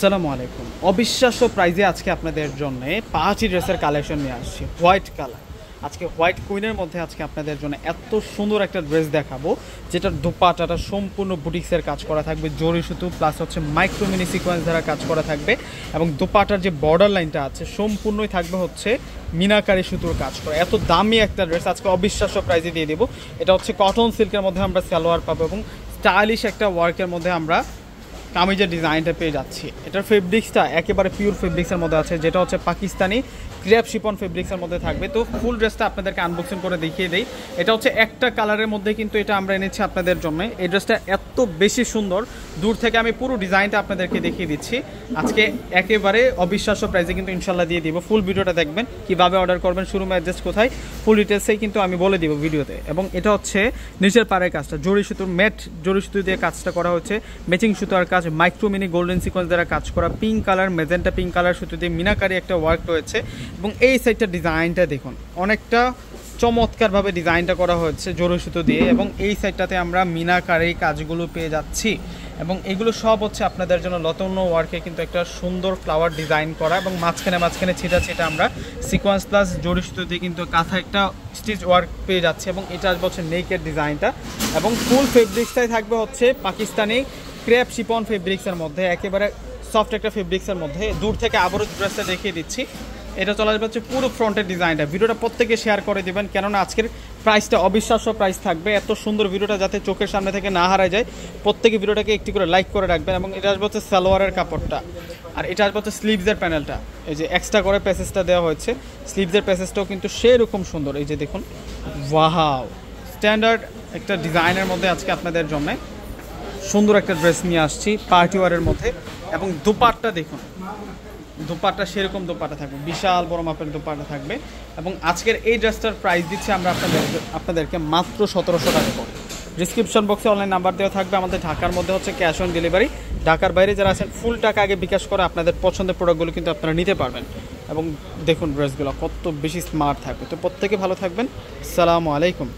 আসসালামু আলাইকুম। অবিশ্বাস্য প্রাইজে আজকে আপনাদের জন্য পাঁচটি ড্রেসের কালেকশন নিয়ে আসছি। হোয়াইট কালার, আজকে হোয়াইট কুইনের মধ্যে আজকে আপনাদের জন্য এত সুন্দর একটা ড্রেস দেখাবো, যেটার দোপাট্টাটা সম্পূর্ণ বুটিক্সের কাজ করা থাকবে, জরি সুতো প্লাস হচ্ছে মাইক্রো মিনি সিকোয়েন্স দ্বারা কাজ করা থাকবে, এবং দোপাট্টার যে বর্ডার লাইনটা আছে সম্পূর্ণই থাকবে হচ্ছে মিনাকারি সুতোর কাজ করা। এত দামি একটা ড্রেস আজকে অবিশ্বাস্য প্রাইজে দিয়ে দেবো। এটা হচ্ছে কটন সিল্কের মধ্যে আমরা সালোয়ার পাবো এবং স্টাইলিশ একটা ওয়ার্কের মধ্যে আমরা কামিজের ডিজাইনটা পেয়ে যাচ্ছি। এটার ফেব্রিক্সটা একেবারে পিওর ফেব্রিক্সের মধ্যে আছে, যেটা হচ্ছে পাকিস্তানি ক্র্যাপ শিপন ফেব্রিক্সের মধ্যে থাকবে। তো ফুল ড্রেসটা আপনাদেরকে আনবক্সিং করে দেখিয়ে দেই। এটা হচ্ছে একটা কালারের মধ্যে, কিন্তু এটা আমরা এনেছি আপনাদের জন্য। এই ড্রেসটা এত বেশি সুন্দর, দূর থেকে আমি পুরো ডিজাইনটা আপনাদেরকে দেখিয়ে দিচ্ছি। আজকে একেবারে অবিশ্বাস্য প্রাইসে কিন্তু ইনশাল্লাহ দিয়ে দিব। ফুল ভিডিওটা দেখবেন, কীভাবে অর্ডার করবেন, শোরুম অ্যাড্রেস কোথায়, ফুল ডিটেলসেই কিন্তু আমি বলে দিব ভিডিওতে। এবং এটা হচ্ছে নিচের পাড়ের কাজটা জরি সুতোর ম্যাট জরি সুতো দিয়ে কাজটা করা হচ্ছে, ম্যাচিং সুতোর কাজ, মাইক্রো মিনি গোল্ডেন সিকোয়েন্স দ্বারা কাজ করা, pink colour magenta pink colour সুতো দিয়ে মিনাকারি একটা ওয়ার্ক রয়েছে। এবং এই সাইডটার ডিজাইনটা দেখুন, অনেকটা চমৎকারভাবে ডিজাইনটা করা হয়েছে জরি সুতো দিয়ে, এবং এই সাইডটাতে আমরা মিনাকারি কাজগুলো পেয়ে যাচ্ছি। এবং এগুলো সব হচ্ছে আপনাদের জন্য লতন্য ওয়ার্কে কিন্তু একটা সুন্দর ফ্লাওয়ার ডিজাইন করা, এবং মাঝখানে ছিটা আমরা সিকোয়েন্স প্লাস জরি সুতো দিয়ে কিন্তু কাঁথা একটা স্টিচ ওয়ার্ক পেয়ে যাচ্ছে। এবং এটা আসবে হচ্ছে নেকের ডিজাইনটা, এবং ফুল ফেব্রিক্সটাই থাকবে হচ্ছে পাকিস্তানি ক্র্যাপ শিপন ফেব্রিক্সের মধ্যে, একেবারে সফট একটা ফেব্রিক্সের মধ্যে। দূর থেকে আবারও ড্রেসটা দেখিয়ে দিচ্ছি। এটা চলে আসবে হচ্ছে পুরো ফ্রন্টের ডিজাইনটা। ভিডিওটা প্রত্যেকে শেয়ার করে দেবেন, কেননা আজকের প্রাইসটা অবিশ্বাস্য প্রাইস থাকবে। এত সুন্দর ভিডিওটা যাতে চোখের সামনে থেকে না হারায় যায়, প্রত্যেকে ভিডিওটাকে একটি করে লাইক করে রাখবেন। এবং এটা আসবে হচ্ছে সালোয়ারের কাপড়টা, আর এটা আসবে হচ্ছে স্লিভসের প্যানেলটা। এই যে এক্সট্রা করে প্যাসেজটা দেওয়া হয়েছে, স্লিভসের প্যাসেজটাও কিন্তু সেরকম সুন্দর। এই যে দেখুন, ওয়াও, স্ট্যান্ডার্ড একটা ডিজাইনের মধ্যে আজকে আপনাদের জন্য সুন্দর একটা ড্রেস নিয়ে আসছি পার্টি ওয়ারের মধ্যে। এবং দোপাট্টা দেখুন, দোপাট্টা সেরকম দোপাট্টা থাকবে, বিশাল বড় মাপের দোপাট্টা থাকবে। এবং আজকের এই ড্রেসটার প্রাইস দিচ্ছি আমরা আপনাদেরকে মাত্র 1700 টাকা করে। ডিসক্রিপশন বক্সে অনলাইন নাম্বার দেওয়া থাকবে। আমাদের ঢাকার মধ্যে হচ্ছে ক্যাশ অন ডেলিভারি। ঢাকার বাইরে যারা আছেন ফুল টাকা আগে বিকাশ করে আপনাদের পছন্দের প্রোডাক্টগুলো কিন্তু আপনারা নিতে পারবেন। এবং দেখুন ড্রেসগুলো কত বেশি স্মার্ট থাকবে। তো প্রত্যেকে ভালো থাকবেন। আসসালামু আলাইকুম।